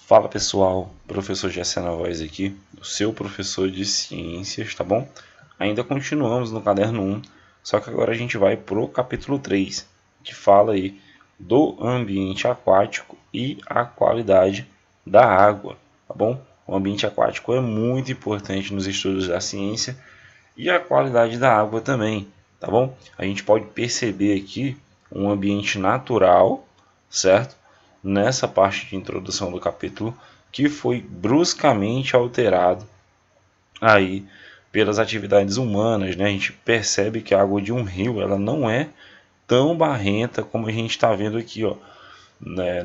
Fala pessoal, professor Jessé Novaes aqui, o seu professor de ciências, tá bom? Ainda continuamos no caderno 1, só que agora a gente vai pro capítulo 3, que fala aí do ambiente aquático e a qualidade da água, tá bom? O ambiente aquático é muito importante nos estudos da ciência e a qualidade da água também, tá bom? A gente pode perceber aqui um ambiente natural, certo? Nessa parte de introdução do capítulo, que foi bruscamente alterado aí pelas atividades humanas, né? A gente percebe que a água de um rio ela não é tão barrenta como a gente está vendo aqui, ó.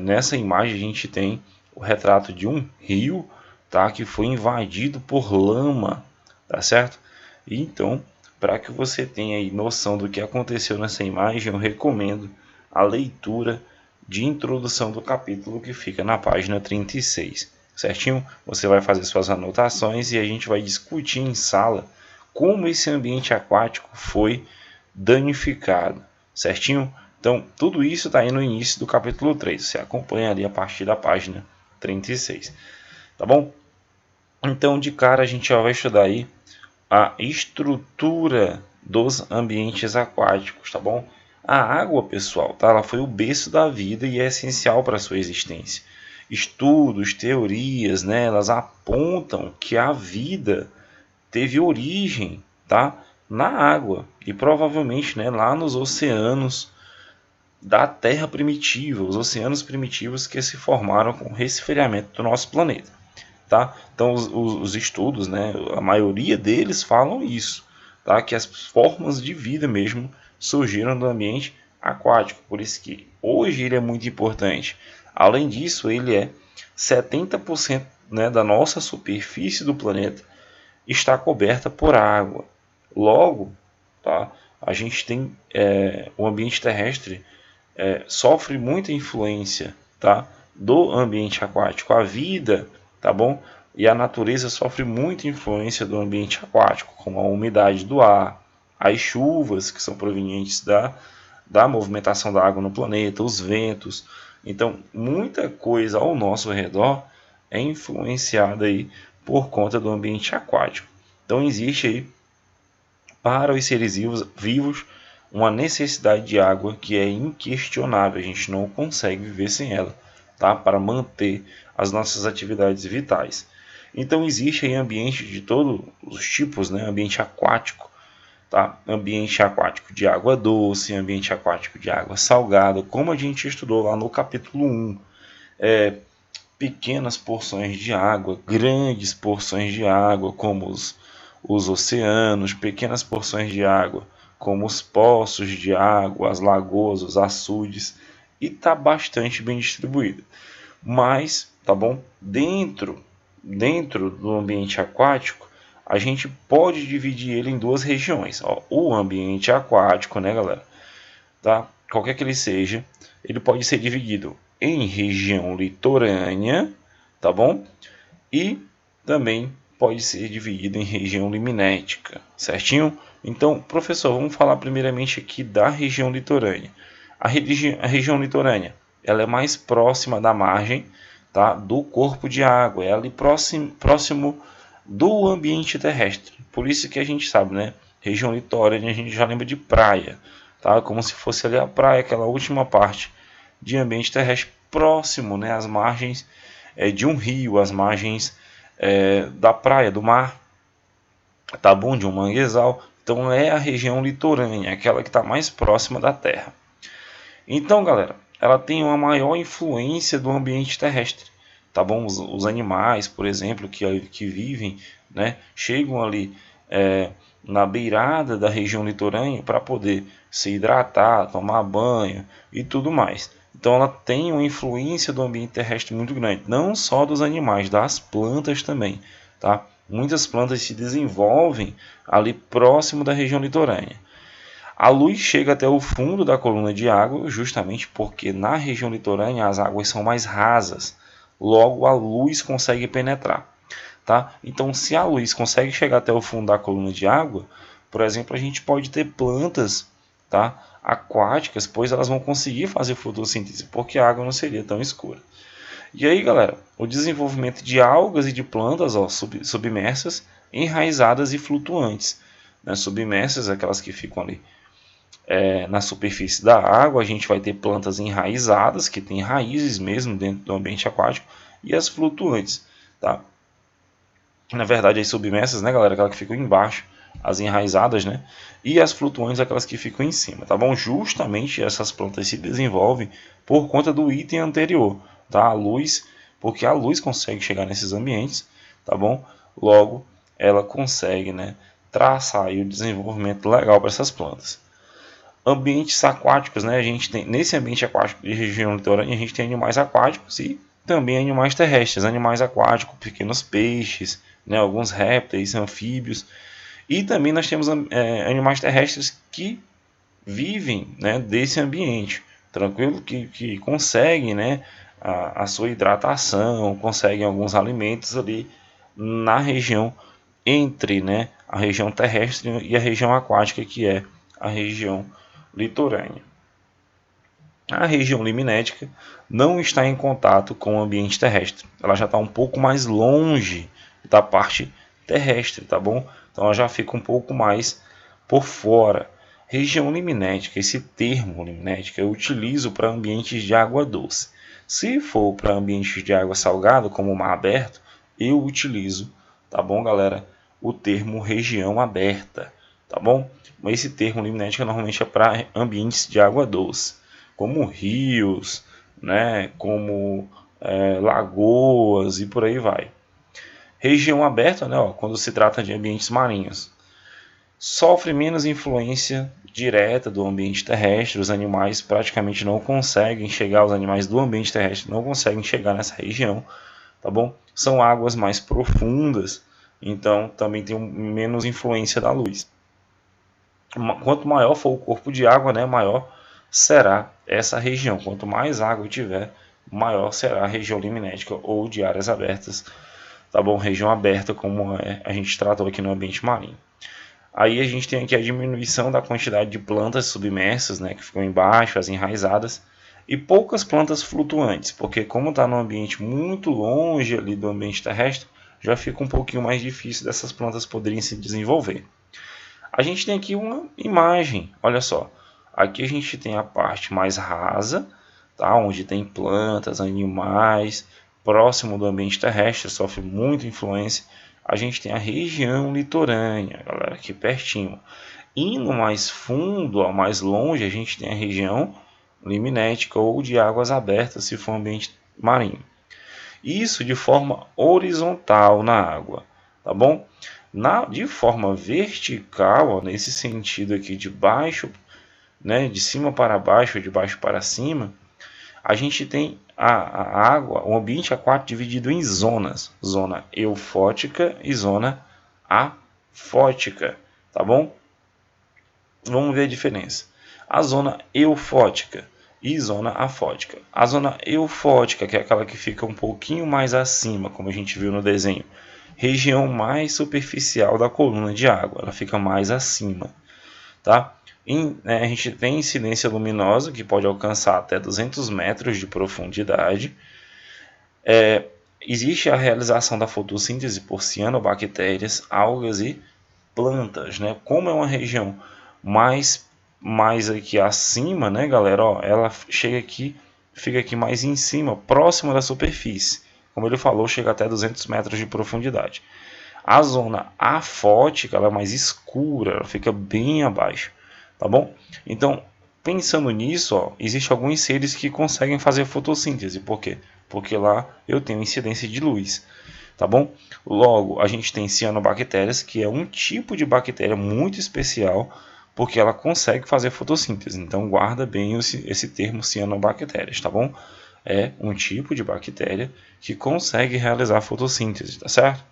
Nessa imagem a gente tem o retrato de um rio, tá? Que foi invadido por lama, tá certo? E então, para que você tenha aí noção do que aconteceu nessa imagem, eu recomendo a leitura de introdução do capítulo que fica na página 36, certinho? Você vai fazer suas anotações e a gente vai discutir em sala como esse ambiente aquático foi danificado, certinho? Então, tudo isso está aí no início do capítulo 3. Você acompanha ali a partir da página 36. Tá bom? Então, de cara, a gente já vai estudar aí a estrutura dos ambientes aquáticos, tá bom? A água, pessoal, tá? Ela foi o berço da vida e é essencial para a sua existência. Estudos, teorias, né, elas apontam que a vida teve origem, tá, na água e provavelmente, né, lá nos oceanos da Terra primitiva, os oceanos primitivos que se formaram com o resfriamento do nosso planeta. Tá? Então os estudos, né, a maioria deles falam isso, tá? Que as formas de vida mesmo surgiram do ambiente aquático, por isso que hoje ele é muito importante. Além disso, ele é 70%, né, da nossa superfície do planeta está coberta por água. Logo, tá? A gente tem o ambiente terrestre sofre muita influência, tá, do ambiente aquático. A vida, tá bom? E a natureza sofre muita influência do ambiente aquático, como a umidade do ar, as chuvas que são provenientes da movimentação da água no planeta, os ventos. Então, muita coisa ao nosso redor é influenciada aí por conta do ambiente aquático. Então, existe aí para os seres vivos uma necessidade de água que é inquestionável, a gente não consegue viver sem ela, tá? Para manter as nossas atividades vitais. Então existe aí ambiente de todos os tipos, né? Ambiente aquático, tá? Ambiente aquático de água doce, ambiente aquático de água salgada, como a gente estudou lá no capítulo 1. Pequenas porções de água, grandes porções de água, como os oceanos, pequenas porções de água, como os poços de água, as lagoas, os açudes, e está bastante bem distribuído. Mas, tá bom? Dentro do ambiente aquático, a gente pode dividir ele em duas regiões. Ó, o ambiente aquático, né, galera? Tá? Qualquer que ele seja, ele pode ser dividido em região litorânea, tá bom? E também pode ser dividido em região liminética, certinho? Então, professor, vamos falar primeiramente aqui da região litorânea. A região litorânea, ela é mais próxima da margem, tá, do corpo de água, é ali próximo do ambiente terrestre. Por isso que a gente sabe, né? Região litorânea a gente já lembra de praia, tá? Como se fosse ali a praia, aquela última parte de ambiente terrestre próximo, né, às margens de um rio, às margens da praia, do mar, tá bom? De um manguezal. Então é a região litorânea, aquela que está mais próxima da Terra. Então, galera, ela tem uma maior influência do ambiente terrestre, tá bom? Os animais, por exemplo, que vivem, né, chegam ali na beirada da região litorânea para poder se hidratar, tomar banho e tudo mais. Então ela tem uma influência do ambiente terrestre muito grande, não só dos animais, das plantas também, tá? Muitas plantas se desenvolvem ali próximo da região litorânea. A luz chega até o fundo da coluna de água, justamente porque na região litorânea as águas são mais rasas, logo a luz consegue penetrar. Tá? Então, se a luz consegue chegar até o fundo da coluna de água, por exemplo, a gente pode ter plantas, tá, aquáticas, pois elas vão conseguir fazer fotossíntese, porque a água não seria tão escura. E aí, galera, o desenvolvimento de algas e de plantas submersas, enraizadas e flutuantes. Né? Submersas, aquelas que ficam ali na superfície da água, a gente vai ter plantas enraizadas, que têm raízes mesmo dentro do ambiente aquático, e as flutuantes. Tá? Na verdade, as submersas, né, galera, aquelas que ficam embaixo, as enraizadas, né, e as flutuantes, aquelas que ficam em cima, tá bom? Justamente essas plantas se desenvolvem por conta do item anterior, tá? A luz, porque a luz consegue chegar nesses ambientes, tá bom? Logo, ela consegue, né, traçar aí o desenvolvimento legal para essas plantas. Ambientes aquáticos, né? A gente tem nesse ambiente aquático de região litorânea, a gente tem animais aquáticos e também animais terrestres, animais aquáticos, pequenos peixes, né? Alguns répteis, anfíbios, e também nós temos animais terrestres que vivem, né, desse ambiente, tranquilo, que conseguem, né, a sua hidratação, conseguem alguns alimentos ali na região entre, né, a região terrestre e a região aquática, que é a região litorânea. A região liminética não está em contato com o ambiente terrestre. Ela já está um pouco mais longe da parte terrestre, tá bom? Então ela já fica um pouco mais por fora. Região liminética, esse termo liminética eu utilizo para ambientes de água doce. Se for para ambientes de água salgada, como o mar aberto, eu utilizo, tá bom, galera, o termo região aberta, tá bom? Mas esse termo liminética normalmente é para ambientes de água doce, como rios, né, como lagoas e por aí vai. Região aberta, né, ó, quando se trata de ambientes marinhos, sofre menos influência direta do ambiente terrestre. Os animais praticamente não conseguem chegar, os animais do ambiente terrestre não conseguem chegar nessa região, tá bom? São águas mais profundas, então também tem menos influência da luz. Quanto maior for o corpo de água, né, maior será essa região. Quanto mais água tiver, maior será a região liminética ou de áreas abertas, tá bom? Região aberta, como a gente tratou aqui no ambiente marinho. Aí a gente tem aqui a diminuição da quantidade de plantas submersas, né, que ficam embaixo, as enraizadas, e poucas plantas flutuantes, porque como está num ambiente muito longe ali do ambiente terrestre, já fica um pouquinho mais difícil dessas plantas poderem se desenvolver. A gente tem aqui uma imagem, olha só. Aqui a gente tem a parte mais rasa, tá? Onde tem plantas, animais, próximo do ambiente terrestre, sofre muita influência. A gente tem a região litorânea, galera, aqui pertinho. Indo mais fundo, mais longe, a gente tem a região liminética ou de águas abertas, se for um ambiente marinho. Isso de forma horizontal na água, tá bom? De forma vertical, ó, nesse sentido aqui de baixo, né, de cima para baixo, de baixo para cima, a gente tem a água, o ambiente aquático dividido em zonas, zona eufótica e zona afótica, tá bom? Vamos ver a diferença. A zona eufótica e zona afótica. A zona eufótica, que é aquela que fica um pouquinho mais acima, como a gente viu no desenho, região mais superficial da coluna de água, ela fica mais acima, tá? A gente tem incidência luminosa que pode alcançar até 200 metros de profundidade. Existe a realização da fotossíntese por cianobactérias, algas e plantas, né? Como é uma região mais aqui acima, né, galera? Ó, ela chega aqui, fica aqui mais em cima, próxima da superfície. Como ele falou, chega até 200 metros de profundidade. A zona afótica, ela é mais escura, ela fica bem abaixo, tá bom? Então, pensando nisso, ó, existem alguns seres que conseguem fazer fotossíntese. Por quê? Porque lá eu tenho incidência de luz, tá bom? Logo, a gente tem cianobactérias, que é um tipo de bactéria muito especial, porque ela consegue fazer fotossíntese. Então, guarda bem esse termo cianobactérias, tá bom? É um tipo de bactéria que consegue realizar fotossíntese, tá certo?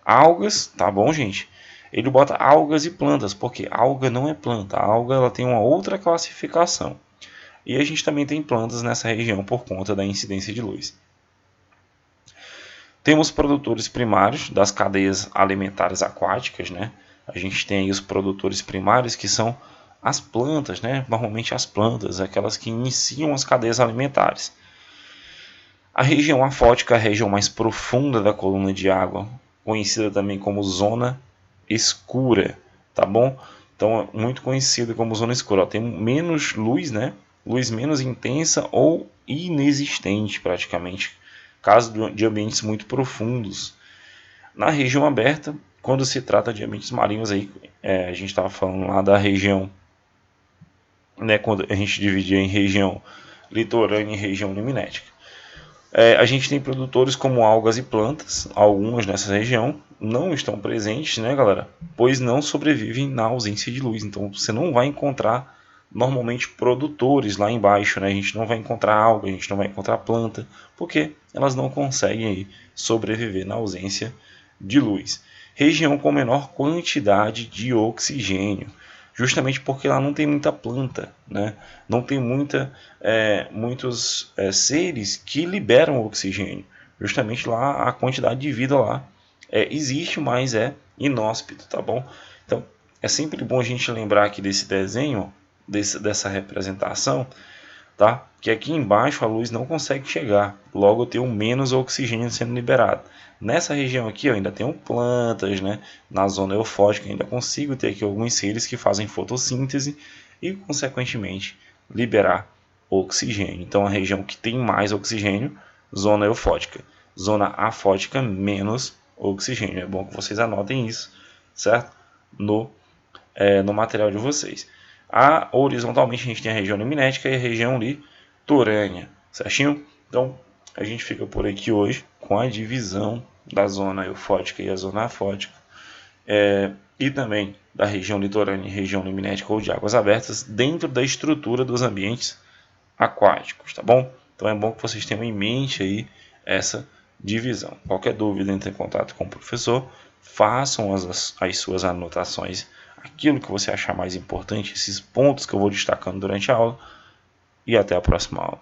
Algas, tá bom, gente? Ele bota algas e plantas, porque alga não é planta. A alga ela tem uma outra classificação. E a gente também tem plantas nessa região por conta da incidência de luz. Temos produtores primários das cadeias alimentares aquáticas, né? A gente tem aí os produtores primários, que são as plantas, né? Normalmente as plantas, aquelas que iniciam as cadeias alimentares. A região afótica é a região mais profunda da coluna de água, conhecida também como zona escura, tá bom? Então é muito conhecida como zona escura. Ó, tem menos luz, né? Luz menos intensa ou inexistente praticamente, caso de ambientes muito profundos. Na região aberta, quando se trata de ambientes marinhos, aí, a gente estava falando lá da região, né, quando a gente dividia em região litorânea e região liminética. A gente tem produtores como algas e plantas, algumas nessa região não estão presentes, né, galera? Pois não sobrevivem na ausência de luz. Então você não vai encontrar normalmente produtores lá embaixo, né? A gente não vai encontrar alga, a gente não vai encontrar planta, porque elas não conseguem aí sobreviver na ausência de luz. Região com menor quantidade de oxigênio, justamente porque lá não tem muita planta, né? Não tem muitos seres que liberam oxigênio. Justamente lá a quantidade de vida lá existe, mas é inóspito, tá bom? Então é sempre bom a gente lembrar aqui desse desenho, dessa representação, tá? Que aqui embaixo a luz não consegue chegar, logo eu tenho menos oxigênio sendo liberado. Nessa região aqui eu ainda tenho plantas, né? Na zona eufótica ainda consigo ter aqui alguns seres que fazem fotossíntese e consequentemente liberar oxigênio. Então a região que tem mais oxigênio, zona eufótica. Zona afótica, menos oxigênio. É bom que vocês anotem isso, certo? No material de vocês. Horizontalmente a gente tem a região liminética e a região litorânea, certinho? Então a gente fica por aqui hoje com a divisão da zona eufótica e a zona afótica, e também da região litorânea e região liminética ou de águas abertas dentro da estrutura dos ambientes aquáticos, tá bom? Então é bom que vocês tenham em mente aí essa divisão. Qualquer dúvida, entre em contato com o professor, façam as suas anotações, aquilo que você achar mais importante, esses pontos que eu vou destacando durante a aula, e até a próxima aula.